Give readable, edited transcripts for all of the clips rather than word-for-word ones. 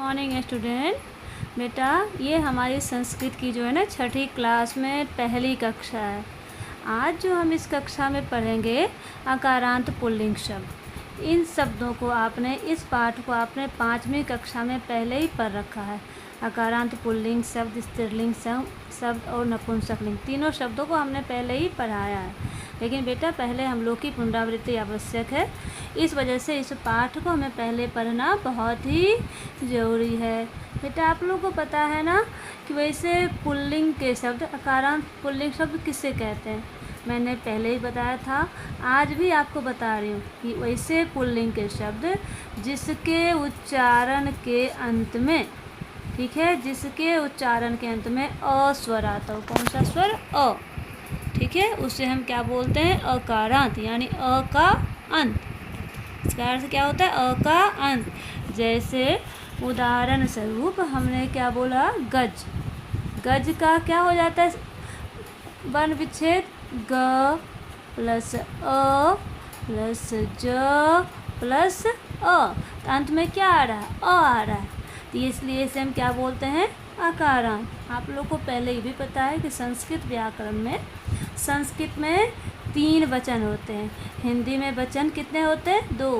Morning student. बेटा ये हमारी संस्कृत की जो है ना छठी क्लास में पहली कक्षा है। आज जो हम इस कक्षा में पढ़ेंगे अकारांत पुल्लिंग शब्द। इन शब्दों को आपने इस पाठ को आपने 5वीं कक्षा में पहले ही पढ़ रखा है। अकारांत पुल्लिंग शब्द, स्त्रीलिंग शब्द और नपुंसकलिंग तीनों शब्दों को हमने पहले ही पढ़ाया है। लेकिन बेटा पहले हम लोग की पुनरावृत्ति आवश्यक है। इस वजह से इस पाठ को हमें पहले पढ़ना बहुत ही ज़रूरी है। बेटा आप लोगों को पता है ना कि वैसे पुल्लिंग के शब्द, अकारांत पुल्लिंग शब्द किससे कहते हैं। मैंने पहले ही बताया था, आज भी आपको बता रही हूँ कि वैसे पुल्लिंग के शब्द जिसके उच्चारण के अंत में, ठीक है, जिसके उच्चारण के अंत में अ स्वर आता हो। कौन सा स्वर? अ। ठीक है, उसे हम क्या बोलते हैं? अकारांत, यानी अ का अंत। इसका अर्थ क्या होता है? अ का अंत। जैसे उदाहरण स्वरूप हमने क्या बोला? गज। गज का क्या हो जाता है? वर्ण विच्छेद ग प्लस अ प्लस ज प्लस अ, तो अंत में क्या आ रहा है? अ आ रहा है। तो इसलिए इसे हम क्या बोलते हैं? अकारांत। आप लोग को पहले ये भी पता है कि संस्कृत व्याकरण में, संस्कृत में 3 वचन होते हैं। हिंदी में वचन कितने होते हैं? 2।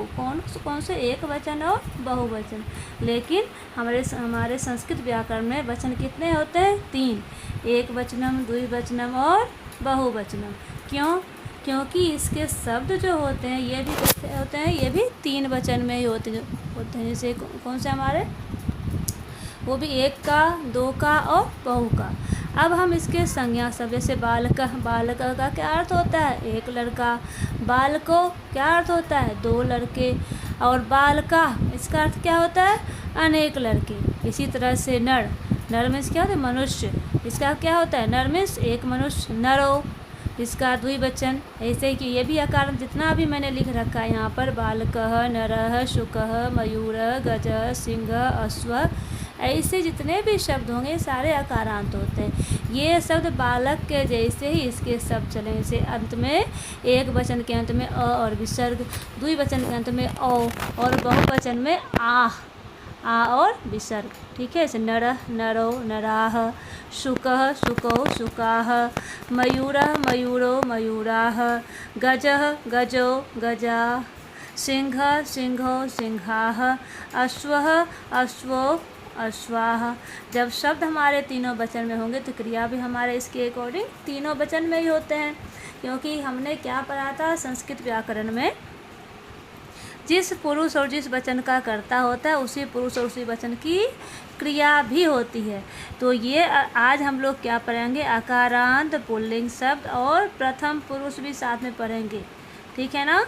कौन से? एक वचन और बहुवचन। लेकिन हमारे संस्कृत व्याकरण में वचन कितने होते हैं? 3। एक वचनम, द्विवचनम और बहुवचनम। क्यों? क्योंकि इसके शब्द जो होते हैं ये भी कैसे होते हैं? ये भी 3 वचन में ही होते हैं। जैसे कौन से हमारे, वो भी 1 का, 2 का और बहु का। अब हम इसके संज्ञा शब्द, जैसे बालक, बालक का क्या अर्थ होता है? 1 लड़का। बालको क्या अर्थ होता है? 2 लड़के। और बालका, इसका अर्थ क्या होता है? अनेक लड़के। इसी तरह से नर, नर मीन्स क्या होता है? मनुष्य। इसका क्या होता है? नर मीन्स 1 मनुष्य। नरो, इसका द्विवचन। ऐसे कि ये भी आकार जितना भी मैंने लिख रखा है यहाँ पर, बालकः, नरः, शुकः, मयूरः, गजः, सिंहः, अश्वः, ऐसे जितने भी शब्द होंगे सारे अकारांत होते हैं। ये शब्द बालक के जैसे ही इसके शब्द चलें। जैसे अंत में, एक वचन के अंत में अ और विसर्ग, द्विवचन के अंत में औ और बहुवचन में आह, आ और विसर्ग। ठीक है, जैसे नरः, नरो, नराः, शुकः, शुकौ, शुकाः, मयूरः, मयूरो, मयूराः, गजः, गजो, गजाः, सिंहः, सिंहो, सिंहाः, अश्वः, अश्वो, अश्वाः। जब शब्द हमारे तीनों वचन में होंगे तो क्रिया भी हमारे इसके अकॉर्डिंग तीनों वचन में ही होते हैं। क्योंकि हमने क्या पढ़ा था संस्कृत व्याकरण में, जिस पुरुष और जिस वचन का कर्ता होता है उसी पुरुष और उसी वचन की क्रिया भी होती है। तो ये आज हम लोग क्या पढ़ेंगे? अकारांत पुल्लिंग शब्द और प्रथम पुरुष भी साथ में पढ़ेंगे। ठीक है ना?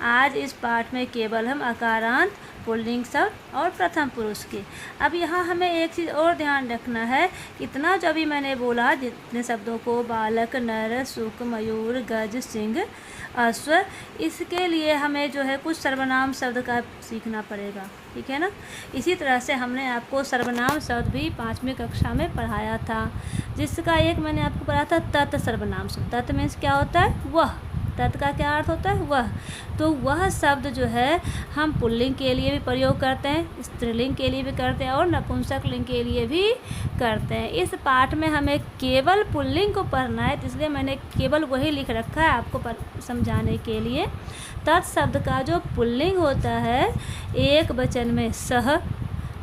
आज इस पाठ में केवल हम अकारांत पुल्लिंग शब्द और प्रथम पुरुष के। अब यहाँ हमें एक चीज़ और ध्यान रखना है। इतना जो अभी मैंने बोला, जितने शब्दों को बालक, नर, शुक, मयूर, गज, सिंह, अश्व, इसके लिए हमें जो है कुछ सर्वनाम शब्द का सीखना पड़ेगा। ठीक है ना? इसी तरह से हमने आपको सर्वनाम शब्द भी 5वीं कक्षा में पढ़ाया था, जिसका एक मैंने आपको पढ़ाया था तत् सर्वनाम शब्द। तत् मीन्स क्या होता है? वह। तत् का क्या अर्थ होता है? वह। तो वह शब्द जो है हम पुल्लिंग के लिए भी प्रयोग करते हैं, स्त्रीलिंग के लिए भी करते हैं और नपुंसकलिंग के लिए भी करते हैं। इस पाठ में हमें केवल पुल्लिंग को पढ़ना है, इसलिए मैंने केवल वही लिख रखा है आपको समझाने के लिए। तत् शब्द का जो पुल्लिंग होता है एक वचन में सह,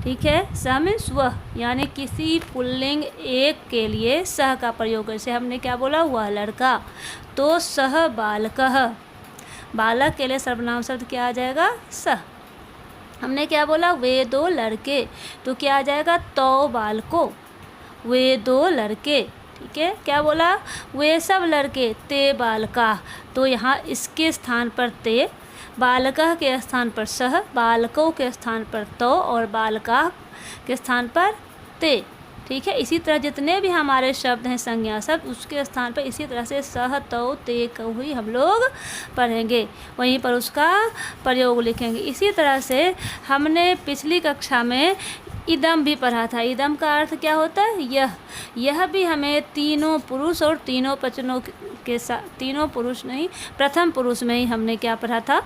ठीक है, सह मीन्स वह, यानी किसी पुल्लिंग एक के लिए सह का प्रयोग। जैसे हमने क्या बोला? वह लड़का, तो सह बालकः। बालक के लिए सर्वनाम शब्द क्या आ जाएगा? सह। हमने क्या बोला? वे 2 लड़के, तो क्या आ जाएगा? तो बालको, वे 2 लड़के। ठीक है, क्या बोला? वे सब लड़के, ते बालका, तो यहाँ इसके स्थान पर ते, बालकः के स्थान पर सह, बालकों के स्थान पर तो और बालका के स्थान पर ते। ठीक है, इसी तरह जितने भी हमारे शब्द हैं संज्ञा शब्द, उसके स्थान पर इसी तरह से सह, तो, ते को ही हम लोग पढ़ेंगे, वहीं पर उसका प्रयोग लिखेंगे। इसी तरह से हमने पिछली कक्षा में इदम भी पढ़ा था। इदम का अर्थ क्या होता है? यह। यह भी हमें तीनों पुरुष और तीनों वचनों के साथ, तीनों पुरुष नहीं, प्रथम पुरुष में ही हमने क्या पढ़ा था?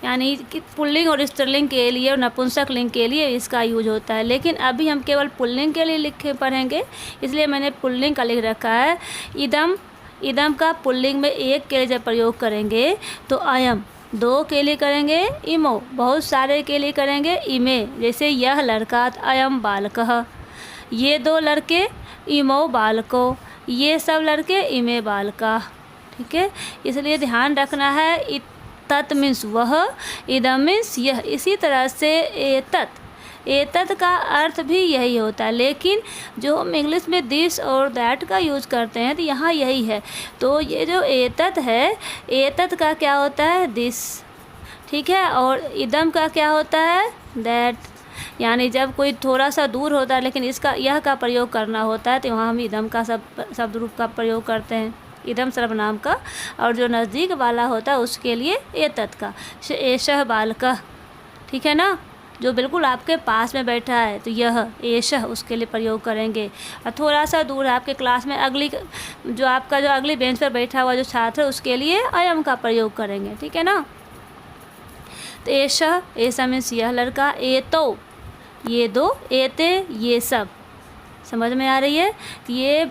यानी कि पुल्लिंग और स्त्रीलिंग के लिए और नपुंसक लिंग के लिए इसका यूज होता है। लेकिन अभी हम केवल पुल्लिंग के लिए लिखे पढ़ेंगे, इसलिए मैंने पुल्लिंग का लिख रखा है। इदम, इदम का पुल्लिंग में एक के लिए जब प्रयोग करेंगे तो अयम, दो के लिए करेंगे इमो, बहुत सारे के लिए करेंगे इमे। जैसे यह लड़का अयम बालकः, ये दो लड़के इमो बालको, ये सब लड़के इमे बालका। ठीक है, इसलिए ध्यान रखना है। तत् मीन्स वह, इदम मीन्स यह। इसी तरह से एतत्, एतत् का अर्थ भी यही होता है, लेकिन जो हम इंग्लिश में दिस और दैट का यूज़ करते हैं तो यहाँ यही है। तो ये जो एतत् है, एतत् का क्या होता है दिस, ठीक है, और इदम का क्या होता है दैट। यानी जब कोई थोड़ा सा दूर होता है लेकिन इसका यह का प्रयोग करना होता है तो वहाँ हम इदम का शब्द रूप का प्रयोग करते हैं, इदम सर्वनाम का। और जो नज़दीक वाला होता है उसके लिए एतत् का, एषः बालकः, ठीक है ना, जो बिल्कुल आपके पास में बैठा है तो यह एषः उसके लिए प्रयोग करेंगे। और थोड़ा सा दूर है आपके क्लास में अगली, जो आपका जो अगली बेंच पर बैठा हुआ जो छात्र है उसके लिए अयम का प्रयोग करेंगे। ठीक है ना, तो एषः, ऐसा मीन्स यह लड़का, एतो ये दो, एते ये सब। समझ में आ रही है? तो ये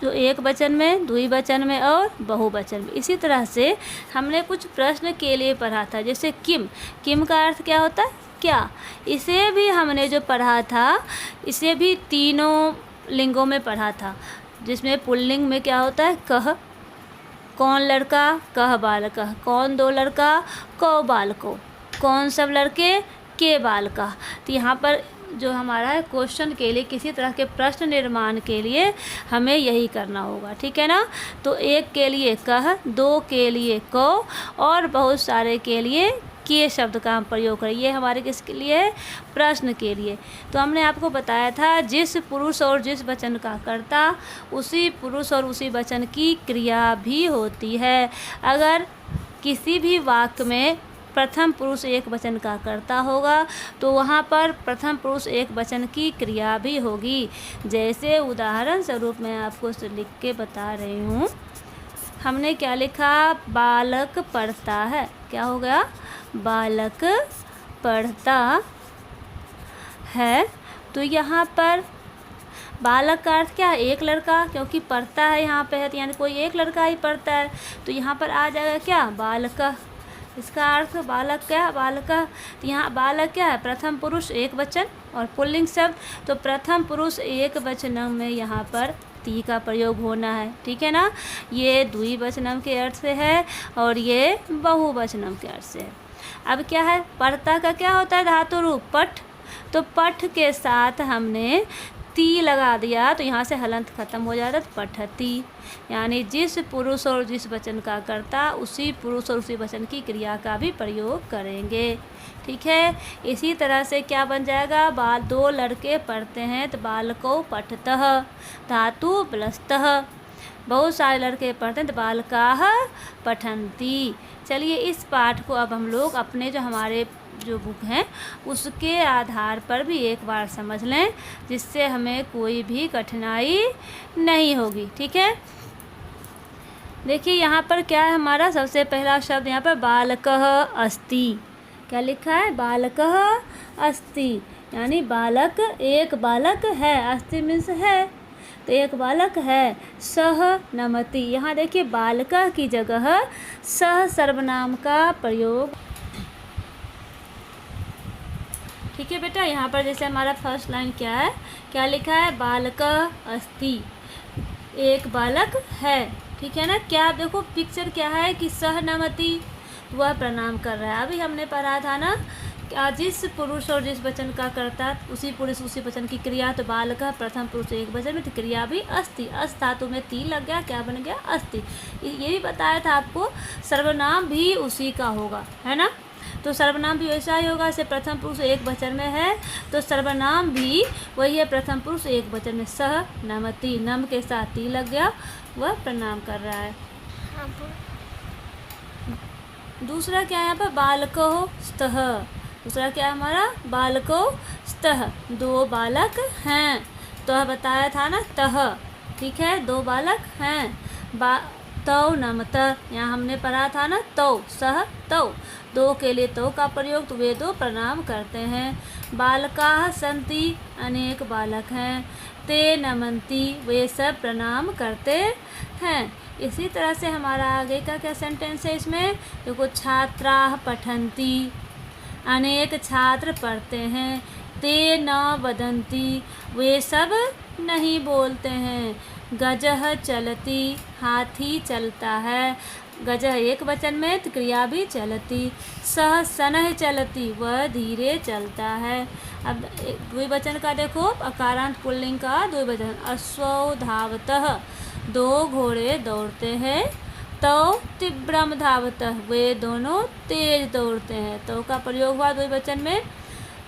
जो एक वचन में, द्विवचन में और बहुवचन में। इसी तरह से हमने कुछ प्रश्न के लिए पढ़ा था, जैसे किम, किम का अर्थ क्या होता है क्या। इसे भी हमने जो पढ़ा था, इसे भी तीनों लिंगों में पढ़ा था, जिसमें पुल्लिंग में क्या होता है कह, कौन लड़का कह बालकः, कौन दो लड़का कौ बालको, कौन सब लड़के के बालका। तो यहाँ पर जो हमारा है क्वेश्चन के लिए, किसी तरह के प्रश्न निर्माण के लिए हमें यही करना होगा। ठीक है ना, तो एक के लिए कह, दो के लिए को और बहुत सारे के लिए के शब्द का हम प्रयोग करें। ये हमारे किसके लिए, प्रश्न के लिए। तो हमने आपको बताया था जिस पुरुष और जिस वचन का कर्ता उसी पुरुष और उसी वचन की क्रिया भी होती है। अगर किसी भी वाक्य में प्रथम पुरुष एक वचन का कर्ता होगा तो वहाँ पर प्रथम पुरुष एक वचन की क्रिया भी होगी। जैसे उदाहरण स्वरूप मैं आपको लिख के बता रही हूँ। हमने क्या लिखा, बालक पढ़ता है, क्या हो गया, बालक पढ़ता है। तो यहाँ पर बालक का अर्थ क्या है, एक लड़का, क्योंकि पढ़ता है यहाँ पे है तो यानी कोई एक लड़का ही पढ़ता है। तो यहाँ पर आ जाएगा क्या, बालक। इसका अर्थ बालक क्या है, बालक। तो यहाँ बालक क्या है, प्रथम पुरुष एक वचन और पुल्लिंग शब्द। तो प्रथम पुरुष एक वचनम में यहाँ पर ती का प्रयोग होना है। ठीक है ना, ये द्विवचनम के अर्थ से है और ये बहुवचनम के अर्थ से है। अब क्या है, पढ़ता का क्या होता है धातु रूप पठ। तो पठ के साथ हमने ती लगा दिया तो यहाँ से हलंत खत्म हो जाता है, तो पठती। यानी जिस पुरुष और जिस वचन का कर्ता उसी पुरुष और उसी वचन की क्रिया का भी प्रयोग करेंगे। ठीक है, इसी तरह से क्या बन जाएगा, बाल, दो लड़के पढ़ते हैं तो बालको पठतः, धातु प्लस्तः। बहुत सारे लड़के पढ़ते हैं तो बालकाः पठन्ति। चलिए इस पाठ को अब हम लोग अपने जो हमारे जो बुक हैं उसके आधार पर भी एक बार समझ लें, जिससे हमें कोई भी कठिनाई नहीं होगी। ठीक है, देखिए यहाँ पर क्या है, हमारा सबसे पहला शब्द यहाँ पर बालकः अस्ति। क्या लिखा है, बालकः अस्ति, यानी बालक, एक बालक है, अस्ति मीन्स है, तो एक बालक है। सह नमति, यहाँ देखिए बालका की जगह सह सर्वनाम का प्रयोग। ठीक है बेटा, यहाँ पर जैसे हमारा फर्स्ट लाइन क्या है, क्या लिखा है, बालकः अस्ति, एक बालक है। ठीक है ना, क्या देखो पिक्चर क्या है कि सह नमति, वह प्रणाम कर रहा है। अभी हमने पढ़ा था ना, क्या जिस पुरुष और जिस वचन का कर्ता उसी पुरुष उसी वचन की क्रिया। तो बालकः प्रथम पुरुष एक वचन में, तो क्रिया भी अस्ति, अस्त धातु में ती लग गया, क्या बन गया, अस्ति। ये भी बताया था आपको, सर्वनाम भी उसी का होगा, है ना। तो सर्वनाम भी वैसा ही होगा, जैसे प्रथम पुरुष एक वचन में है तो सर्वनाम भी वही है, प्रथम पुरुष एक वचन में। सह नमति, नम के साथ ती लग गया, वह प्रणाम कर रहा है। दूसरा क्या है यहाँ पर, बालको स्तः। दूसरा क्या है हमारा, बालको स्तः, दो बालक हैं। तो बताया था ना तह, ठीक है, दो बालक हैं। तौ नमतः, यहाँ हमने पढ़ा था ना तौ, सह तौ, दो के लिए तौ का प्रयोग, तो वे दो प्रणाम करते हैं। बालकाः सन्ति, अनेक बालक हैं। ते नमन्ति, वे सब प्रणाम करते हैं। इसी तरह से हमारा आगे का क्या सेंटेंस है इसमें, देखो छात्राः पठन्ति, अनेक छात्र पढ़ते हैं। ते न वदन्ति, वे सब नहीं बोलते हैं। गजः चलति, हाथी चलता है। गजः एक वचन में तो क्रिया भी चलती। सह शनैः चलति, वह धीरे चलता है। अब द्विवचन का देखो, अकारांत पुल्लिंग का द्विवचन, अश्वौ धावतः, दो घोड़े दौड़ते हैं। तौ तीव्रम धावतः, वे दोनों तेज दौड़ते हैं। तौ का प्रयोग हुआ द्विवचन में।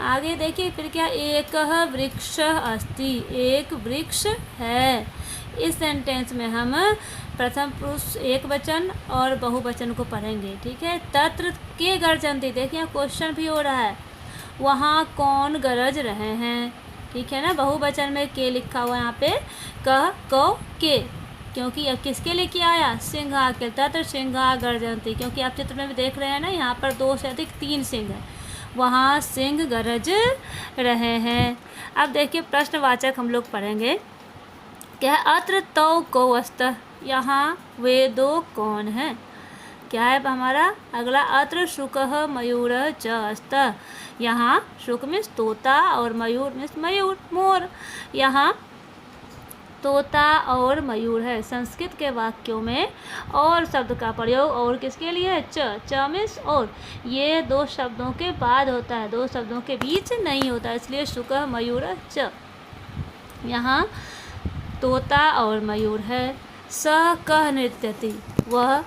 आगे देखिए फिर क्या, एकः वृक्षः अस्ति, एक वृक्ष है। इस सेंटेंस में हम प्रथम पुरुष एक वचन और बहुवचन को पढ़ेंगे, ठीक है। तत्र के गर्जन्ति, देखिए क्वेश्चन भी हो रहा है, वहाँ कौन गरज रहे हैं, ठीक है ना। बहुवचन में के लिखा हुआ यहाँ पे, कह कौ के, क्योंकि अब किसके लिए किया आया, सिंहा के। तत्र सिंहा गर्जन्ति, क्योंकि आप चित्र में भी देख रहे हैं ना, यहाँ पर 2 से अधिक 3 सिंह हैं, वहाँ सिंह गरज रहे हैं। अब देखिए प्रश्नवाचक हम लोग पढ़ेंगे, क्या है, अत्र तौ कौ स्तः, यहाँ वे दो कौन हैं। क्या है हमारा अगला, अत्र शुकः मयूरः च स्तः, यहाँ शुक मीन्स तोता और मयूर मीन्स मयूर मोर, यहाँ तोता और मयूर है। संस्कृत के वाक्यों में और शब्द का प्रयोग और किसके लिए है, च मीन्स और, ये 2 शब्दों के बाद होता है, 2 शब्दों के बीच नहीं होता, इसलिए शुकः मयूरः च, यहाँ तोता और मयूर है। सः कः नृत्यति, वह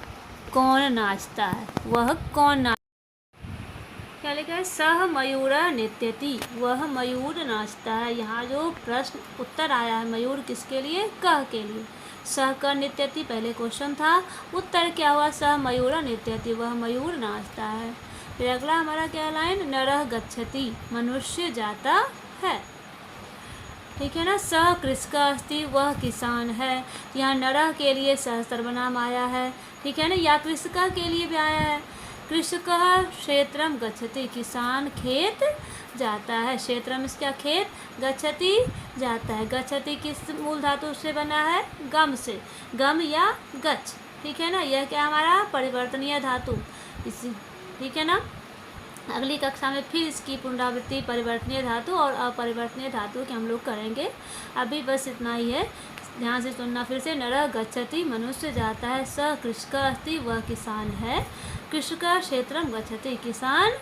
कौन नाचता है, वह कौन नाच, क्या लिखा है, सः मयूरः नृत्यति, वह मयूर नाचता है। यहाँ जो प्रश्न उत्तर आया है मयूर किसके लिए, कः के लिए। सः कः नृत्यति पहले क्वेश्चन था, उत्तर क्या हुआ, सः मयूरः नृत्यति, वह मयूर नाचता है। फिर अगला हमारा क्या लाइन, नरः गच्छति, मनुष्य जाता है, ठीक है ना। सः कृषकः अस्ति, वह किसान है। यहाँ नरः के लिए सह सर्वनाम आया है, ठीक है ना, या कृषका के लिए भी आया है। कृषकः क्षेत्रम गच्छति, किसान खेत जाता है। क्षेत्रम इसका खेत, गच्छति जाता है। गच्छति किस मूल धातु से बना है, गम से, गम या गच्छ, ठीक है ना। यह क्या हमारा परिवर्तनीय धातु, इसी, ठीक है ना। अगली कक्षा में फिर इसकी पुनरावृत्ति परिवर्तनीय धातु और अपरिवर्तनीय धातु के हम लोग करेंगे। अभी बस इतना ही है, ध्यान से सुनना फिर से। नरः गच्छति, मनुष्य जाता है। सः कृषकः अस्ति, वह किसान है। कृषकः क्षेत्रम गच्छति, किसान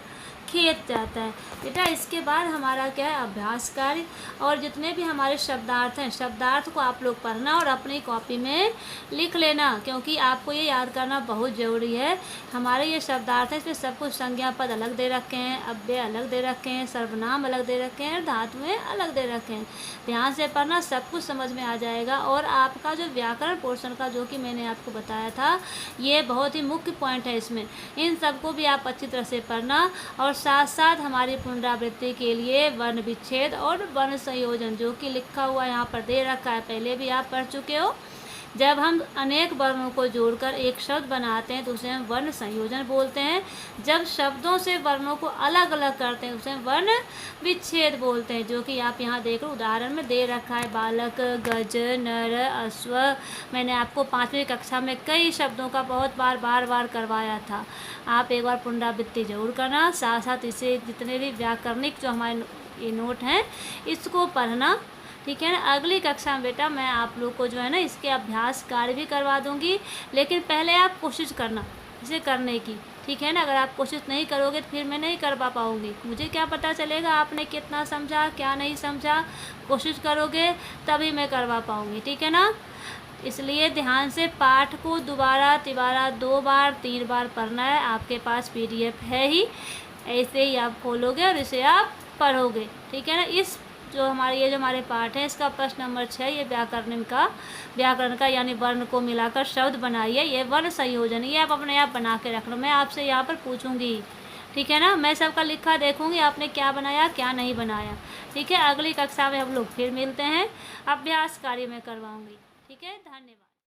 खेत जाता है। बेटा इसके बाद हमारा क्या है, अभ्यास कार्य, और जितने भी हमारे शब्दार्थ हैं, शब्दार्थ को आप लोग पढ़ना और अपनी कॉपी में लिख लेना, क्योंकि आपको ये याद करना बहुत ज़रूरी है। हमारे ये शब्दार्थ हैं, इसमें सब कुछ संज्ञा पद अलग दे रखे हैं, अव्यय अलग दे रखे हैं, सर्वनाम अलग दे रखे हैं, धातुएं अलग दे रखे हैं। ध्यान से पढ़ना, सब कुछ समझ में आ जाएगा। और आपका जो व्याकरण पोर्शन का, जो कि मैंने आपको बताया था, ये बहुत ही मुख्य पॉइंट है इसमें, इन सबको भी आप अच्छी तरह से पढ़ना। और साथ साथ हमारी पुनरावृत्ति के लिए वर्ण विच्छेद और वर्ण संयोजन, जो कि लिखा हुआ यहाँ पर दे रखा है, पहले भी आप पढ़ चुके हो। जब हम अनेक वर्णों को जोड़कर एक शब्द बनाते हैं तो उसे हम वर्ण संयोजन बोलते हैं। जब शब्दों से वर्णों को अलग अलग करते हैं उसे हम वर्ण विच्छेद बोलते हैं, जो कि आप यहाँ देख लो उदाहरण में दे रखा है। बालक, गज, नर, अश्व। मैंने आपको 5वीं कक्षा में कई शब्दों का बहुत बार करवाया था। आप एक बार पुनरावृत्ति जरूर करना, साथ साथ इसे जितने भी व्याकरणिक जो हमारे ये नोट हैं इसको पढ़ना, ठीक है ना। अगली कक्षा में बेटा मैं आप लोग को जो है ना इसके अभ्यास कार्य भी करवा दूंगी, लेकिन पहले आप कोशिश करना इसे करने की, ठीक है ना। अगर आप कोशिश नहीं करोगे तो फिर मैं नहीं करवा पाऊंगी, मुझे क्या पता चलेगा आपने कितना समझा क्या नहीं समझा। कोशिश करोगे तभी मैं करवा पाऊंगी, ठीक है ना। इसलिए ध्यान से पाठ को दोबारा तिबारा 2 बार 3 बार पढ़ना है। आपके पास PDF है ही, ऐसे ही आप खोलोगे और इसे आप पढ़ोगे, ठीक है ना। इस जो हमारे पाठ है इसका प्रश्न नंबर 6 ये व्याकरण का यानी वर्ण को मिलाकर शब्द बनाइए, ये वर्ण संयोजन, ये आप अपने आप बना के रख लो। मैं आपसे यहाँ पर पूछूंगी, ठीक है ना। मैं सबका लिखा देखूंगी आपने क्या बनाया क्या नहीं बनाया, ठीक है। अगली कक्षा में हम लोग फिर मिलते हैं, अभ्यास कार्य में करवाऊंगी, ठीक है। धन्यवाद।